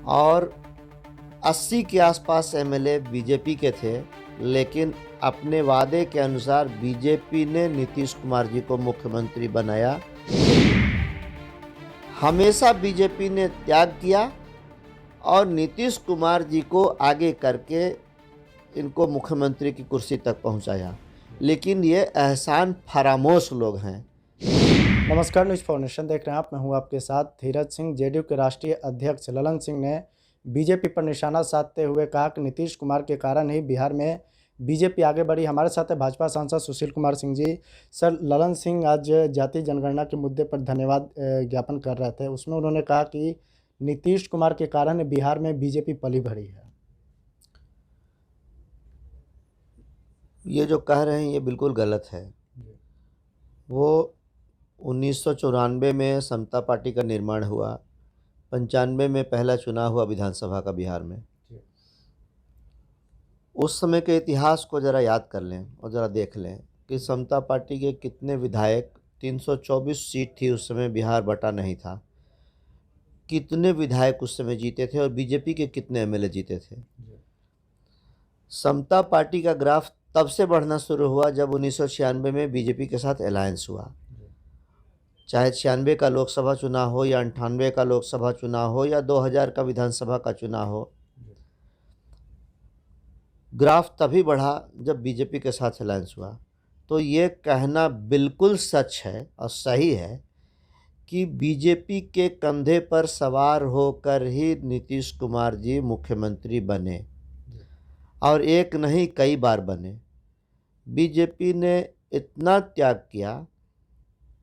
और 80 के आसपास एमएलए बीजेपी के थे, लेकिन अपने वादे के अनुसार बीजेपी ने नीतीश कुमार जी को मुख्यमंत्री बनाया। हमेशा बीजेपी ने त्याग किया और नीतीश कुमार जी को आगे करके इनको मुख्यमंत्री की कुर्सी तक पहुंचाया। लेकिन ये एहसान फरामोश लोग हैं। नमस्कार, न्यूज़ फाउंडेशन देख रहे हैं आप। मैं हूं आपके साथ धीरज सिंह। जेडीयू के राष्ट्रीय अध्यक्ष ललन सिंह ने बीजेपी पर निशाना साधते हुए कहा कि नीतीश कुमार के कारण ही बिहार में बीजेपी आगे बढ़ी। हमारे साथ है भाजपा सांसद सुशील कुमार सिंह जी। सर, ललन सिंह आज जाति जनगणना के मुद्दे पर धन्यवाद ज्ञापन कर रहे थे। उसमें उन्होंने कहा कि नीतीश कुमार के कारण बिहार में बीजेपी पली बढ़ी है। ये जो कह रहे हैं ये बिल्कुल गलत है। वो 1994 में समता पार्टी का निर्माण हुआ, 95 में पहला चुनाव हुआ विधानसभा का बिहार में। उस समय के इतिहास को ज़रा याद कर लें और ज़रा देख लें कि समता पार्टी के कितने विधायक, 324 सीट थी उस समय, बिहार बटा नहीं था, कितने विधायक उस समय जीते थे और बीजेपी के कितने एमएलए जीते थे। समता पार्टी का ग्राफ तब से बढ़ना शुरू हुआ जब 1996 में बीजेपी के साथ अलायंस हुआ। चाहे 96 का लोकसभा चुनाव हो या 98 का लोकसभा चुनाव हो या 2000 का विधानसभा का चुनाव हो, ग्राफ तभी बढ़ा जब बीजेपी के साथ अलायंस हुआ। तो ये कहना बिल्कुल सच है और सही है कि बीजेपी के कंधे पर सवार होकर ही नीतीश कुमार जी मुख्यमंत्री बने, और एक नहीं कई बार बने। बीजेपी ने इतना त्याग किया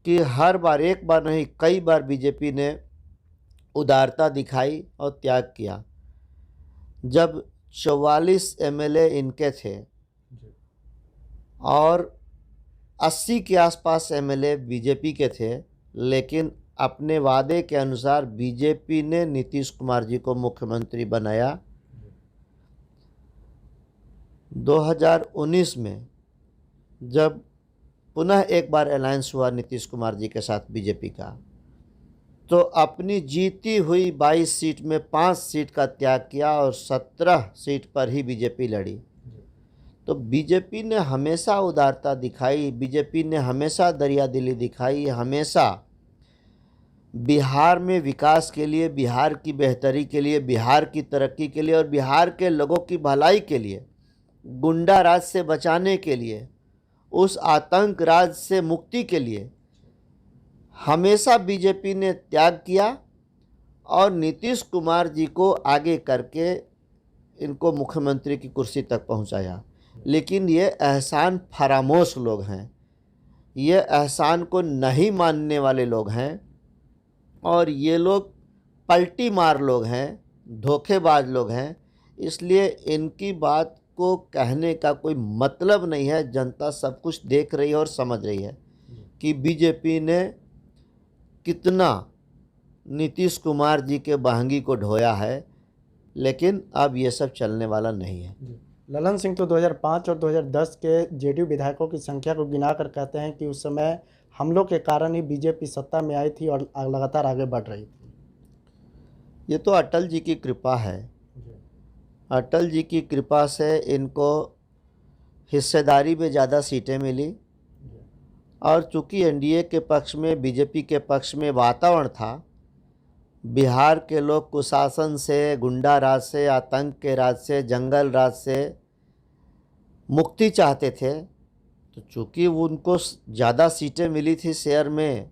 कि हर बार, एक बार नहीं कई बार बीजेपी ने उदारता दिखाई और त्याग किया। जब 44 एमएलए इनके थे और 80 के आसपास एमएलए बीजेपी के थे, लेकिन अपने वादे के अनुसार बीजेपी ने नीतीश कुमार जी को मुख्यमंत्री बनाया। 2019 में जब पुनः एक बार अलायंस हुआ नीतीश कुमार जी के साथ बीजेपी का, तो अपनी जीती हुई 22 सीट में 5 सीट का त्याग किया और 17 सीट पर ही बीजेपी लड़ी। तो बीजेपी ने हमेशा उदारता दिखाई, बीजेपी ने हमेशा दरियादिली दिखाई, हमेशा बिहार में विकास के लिए, बिहार की बेहतरी के लिए, बिहार की तरक्की के लिए और बिहार के लोगों की भलाई के लिए, गुंडा राज से बचाने के लिए, उस आतंक राज से मुक्ति के लिए हमेशा बीजेपी ने त्याग किया और नीतीश कुमार जी को आगे करके इनको मुख्यमंत्री की कुर्सी तक पहुंचाया। लेकिन ये एहसान फरामोश लोग हैं, ये एहसान को नहीं मानने वाले लोग हैं और ये लोग पलटी मार लोग हैं, धोखेबाज लोग हैं। इसलिए इनकी बात को कहने का कोई मतलब नहीं है। जनता सब कुछ देख रही है और समझ रही है कि बीजेपी ने कितना नीतीश कुमार जी के बहंगी को ढोया है, लेकिन अब ये सब चलने वाला नहीं है। ललन सिंह तो 2005 और 2010 के जेडीयू विधायकों की संख्या को गिनाकर कहते हैं कि उस समय हमलों के कारण ही बीजेपी सत्ता में आई थी और लगातार आगे बढ़ रही थी। ये तो अटल जी की कृपा है। अटल जी की कृपा से इनको हिस्सेदारी में ज़्यादा सीटें मिली और चूँकि एनडीए के पक्ष में, बीजेपी के पक्ष में वातावरण था, बिहार के लोग कुशासन से, गुंडा राज से, आतंक के राज से, जंगल राज से मुक्ति चाहते थे, तो चूँकि उनको ज़्यादा सीटें मिली थी शेयर में,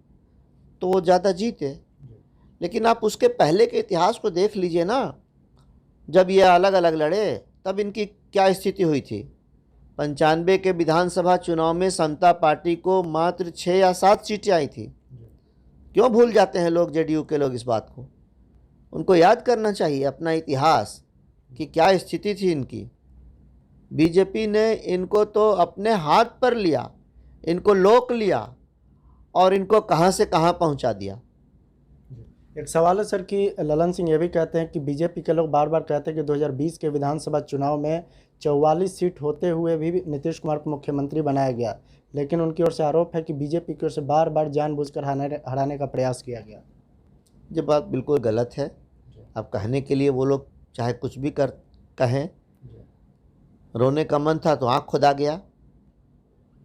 तो वो ज़्यादा जीते। लेकिन आप उसके पहले के इतिहास को देख लीजिए ना। जब ये अलग अलग लड़े तब इनकी क्या स्थिति हुई थी। 95 के विधानसभा चुनाव में समता पार्टी को मात्र 6 या 7 सीटें आई थी। क्यों भूल जाते हैं लोग, जेडीयू के लोग, इस बात को? उनको याद करना चाहिए अपना इतिहास कि क्या स्थिति थी इनकी। बीजेपी ने इनको तो अपने हाथ पर लिया, इनको लोक लिया और इनको कहां से कहां पहुंचा दिया। एक सवाल है सर कि ललन सिंह ये भी कहते हैं कि बीजेपी के लोग बार बार कहते हैं कि 2020 के विधानसभा चुनाव में 44 सीट होते हुए भी नीतीश कुमार को मुख्यमंत्री बनाया गया, लेकिन उनकी ओर से आरोप है कि बीजेपी की ओर से बार बार जानबूझकर हराने का प्रयास किया गया। ये बात बिल्कुल गलत है। अब कहने के लिए वो लोग चाहे कुछ भी कर कहें, रोने का मन था तो आँख खुदा गया,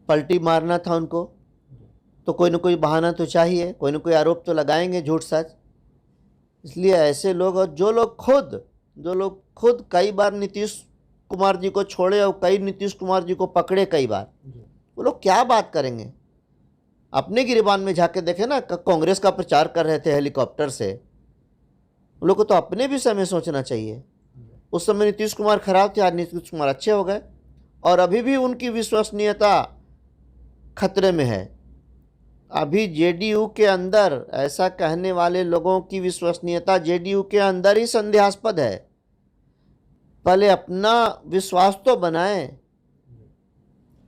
पलटी मारना था उनको तो कोई ना कोई बहाना तो चाहिए, कोई ना कोई आरोप तो लगाएंगे झूठ सच। इसलिए ऐसे लोग, और जो लोग खुद कई बार नीतीश कुमार जी को छोड़े और कई नीतीश कुमार जी को पकड़े कई बार, वो लोग क्या बात करेंगे। अपने गिरबान में जाके देखे ना, कांग्रेस का प्रचार कर रहे थे हेलीकॉप्टर से, उन लोग को तो अपने विषय में सोचना चाहिए। उस समय नीतीश कुमार खराब थे, आज नीतीश कुमार अच्छे हो गए और अभी भी उनकी विश्वसनीयता खतरे में है। अभी जेडीयू के अंदर ऐसा कहने वाले लोगों की विश्वसनीयता जेडीयू के अंदर ही संदेहास्पद है। पहले अपना विश्वास तो बनाएं।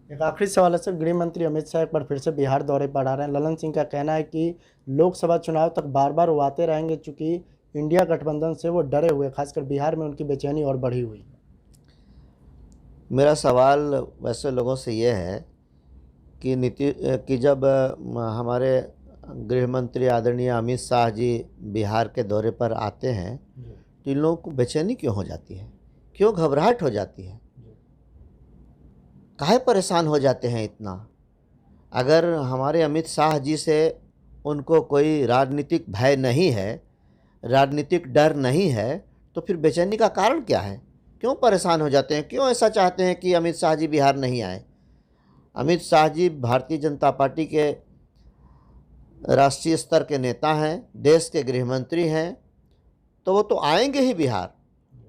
एक आखिरी सवाल है सर, गृह मंत्री अमित शाह एक बार फिर से बिहार दौरे पर आ रहे हैं। ललन सिंह का कहना है कि लोकसभा चुनाव तक बार बार वो आते रहेंगे, चूंकि इंडिया गठबंधन से वो डरे हुए, खासकर बिहार में उनकी बेचैनी और बढ़ी हुई है। मेरा सवाल वैसे लोगों से ये है कि जब हमारे गृह मंत्री आदरणीय अमित शाह जी बिहार के दौरे पर आते हैं तो इन लोगों को बेचैनी क्यों हो जाती है, क्यों घबराहट हो जाती है, काहे परेशान हो जाते हैं इतना। अगर हमारे अमित शाह जी से उनको कोई राजनीतिक भय नहीं है, राजनीतिक डर नहीं है, तो फिर बेचैनी का कारण क्या है, क्यों परेशान हो जाते हैं, क्यों ऐसा चाहते हैं कि अमित शाह जी बिहार नहीं आए। अमित शाह जी भारतीय जनता पार्टी के राष्ट्रीय स्तर के नेता हैं, देश के गृह मंत्री हैं, तो वो तो आएंगे ही बिहार।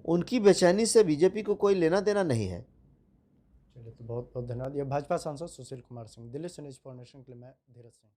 उनकी बेचैनी से बीजेपी को कोई लेना देना नहीं है। चलिए, तो बहुत बहुत धन्यवाद। ये भाजपा सांसद सुशील कुमार सिंह, दिल्ली से न्यूज़ फॉर नेशन के लिए मैं धीरज सिंह।